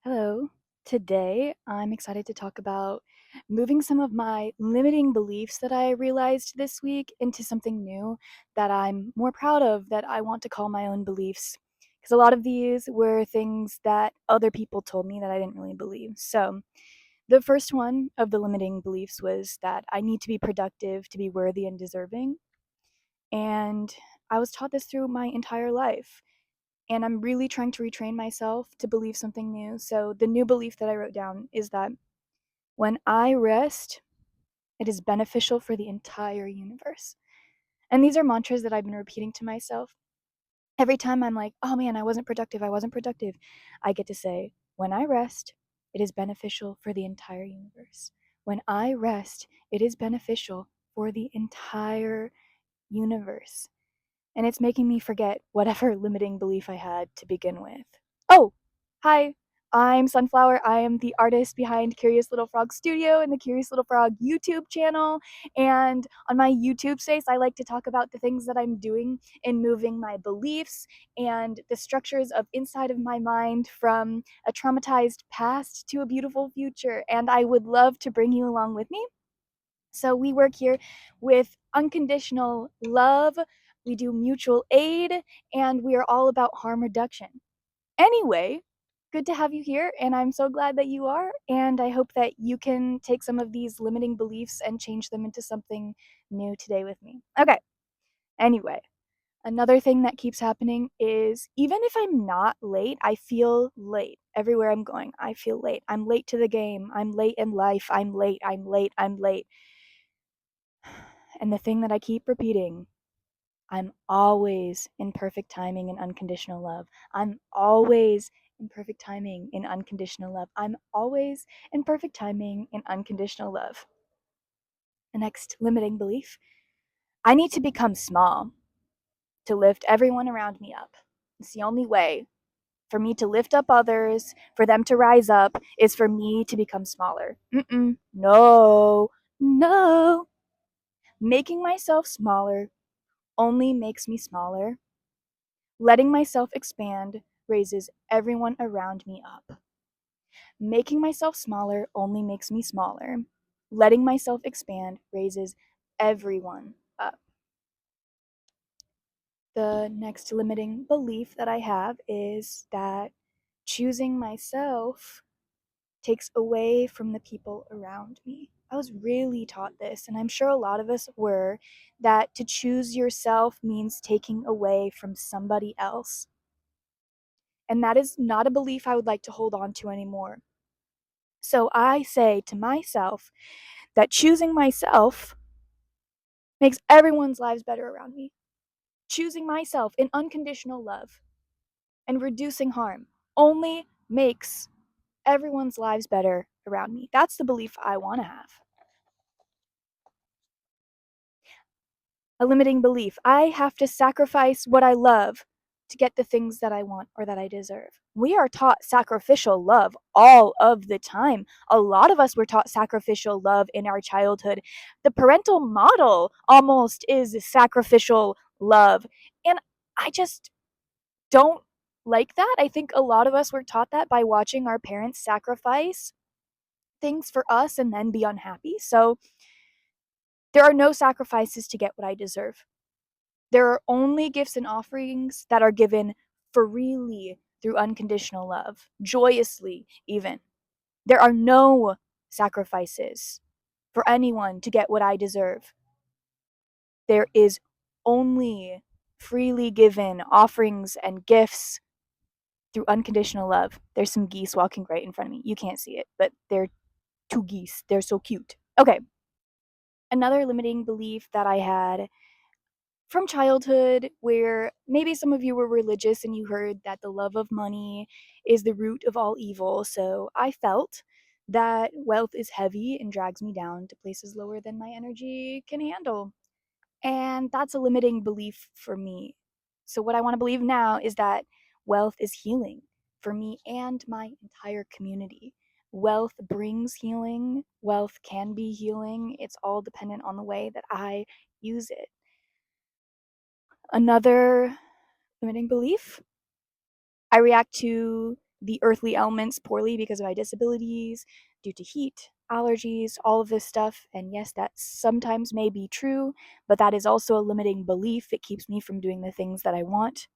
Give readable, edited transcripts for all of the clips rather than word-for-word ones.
Hello. Today, I'm excited to talk about moving some of my limiting beliefs that I realized this week into something new that I'm more proud of, that I want to call my own beliefs. Because a lot of these were things that other people told me that I didn't really believe. So, the first one of the limiting beliefs was that I need to be productive to be worthy and deserving. And I was taught this through my entire life, and I'm really trying to retrain myself to believe something new. So, the new belief that I wrote down is that when I rest, it is beneficial for the entire universe. And these are mantras that I've been repeating to myself. Every time I'm like, oh man, I wasn't productive, I get to say, when I rest, it is beneficial for the entire universe. When I rest, it is beneficial for the entire universe. And it's making me forget whatever limiting belief I had to begin with. Oh, hi. I'm Sunflower. I am the artist behind Curious Little Frog Studio and the Curious Little Frog YouTube channel. And on my YouTube space, I like to talk about the things that I'm doing in moving my beliefs and the structures of inside of my mind from a traumatized past to a beautiful future. And I would love to bring you along with me. So we work here with unconditional love, we do mutual aid, and we are all about harm reduction. Anyway, good to have you here, and I'm so glad that you are, and I hope that you can take some of these limiting beliefs and change them into something new today with me. Okay, anyway, another thing that keeps happening is even if I'm not late, I feel late. Everywhere I'm going, I feel late. I'm late to the game. I'm late in life. I'm late. I'm late. I'm late. And the thing that I keep repeating, I'm always in perfect timing and unconditional love. I'm always in perfect timing in unconditional love. I'm always in perfect timing in unconditional love. The next limiting belief, I need to become small to lift everyone around me up. It's the only way for me to lift up others, for them to rise up, is for me to become smaller. No, no. Making myself smaller only makes me smaller. Letting myself expand raises everyone around me up. Making myself smaller only makes me smaller. Letting myself expand raises everyone up. The next limiting belief that I have is that choosing myself takes away from the people around me. I was really taught this, and I'm sure a lot of us were, that to choose yourself means taking away from somebody else. And that is not a belief I would like to hold on to anymore. So I say to myself that choosing myself makes everyone's lives better around me. Choosing myself in unconditional love and reducing harm only makes everyone's lives better around me. That's the belief I want to have. A limiting belief. I have to sacrifice what I love to get the things that I want or that I deserve. We are taught sacrificial love all of the time. A lot of us were taught sacrificial love in our childhood. The parental model almost is sacrificial love. And I just don't like that. I think a lot of us were taught that by watching our parents sacrifice things for us and then be unhappy. So there are no sacrifices to get what I deserve. There are only gifts and offerings that are given freely through unconditional love, joyously, even. There are no sacrifices for anyone to get what I deserve. There is only freely given offerings and gifts through unconditional love. There's some geese walking right in front of me. You can't see it, but they're two geese. They're so cute. Okay. Another limiting belief that I had from childhood, where maybe some of you were religious and you heard that the love of money is the root of all evil. So I felt that wealth is heavy and drags me down to places lower than my energy can handle. And that's a limiting belief for me. So what I want to believe now is that wealth is healing for me and my entire community. Wealth brings healing. Wealth can be healing. It's all dependent on the way that I use it. Another limiting belief, I react to the earthly elements poorly because of my disabilities, due to heat, allergies, all of this stuff. And yes, that sometimes may be true, but that is also a limiting belief. It keeps me from doing the things that I want.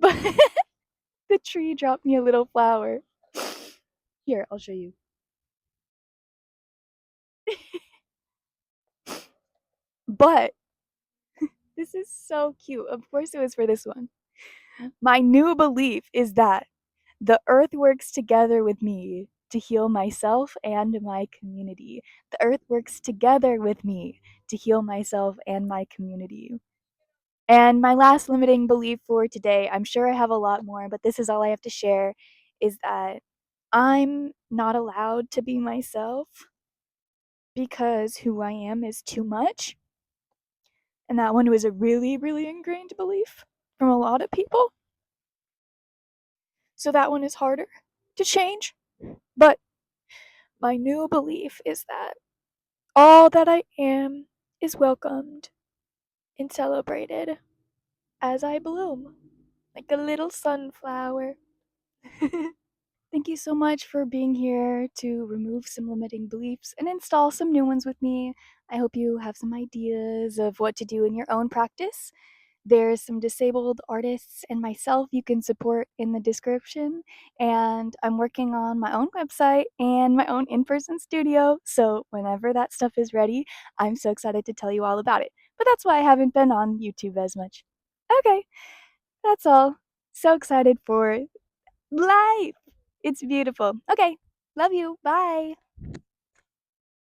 But the tree dropped me a little flower. Here, I'll show you. But this is so cute. Of course, it was for this one. My new belief is that the earth works together with me to heal myself and my community. The earth works together with me to heal myself and my community. And my last limiting belief for today, I'm sure I have a lot more, but this is all I have to share, is that I'm not allowed to be myself because who I am is too much. And that one was a really, really ingrained belief from a lot of people. So that one is harder to change. But my new belief is that all that I am is welcomed and celebrated as I bloom like a little sunflower. Thank you so much for being here to remove some limiting beliefs and install some new ones with me. I hope you have some ideas of what to do in your own practice. There's some disabled artists and myself you can support in the description. And I'm working on my own website and my own in person studio. So, whenever that stuff is ready, I'm so excited to tell you all about it. But that's why I haven't been on YouTube as much. Okay, that's all. So excited for life. It's beautiful. Okay, love you. Bye.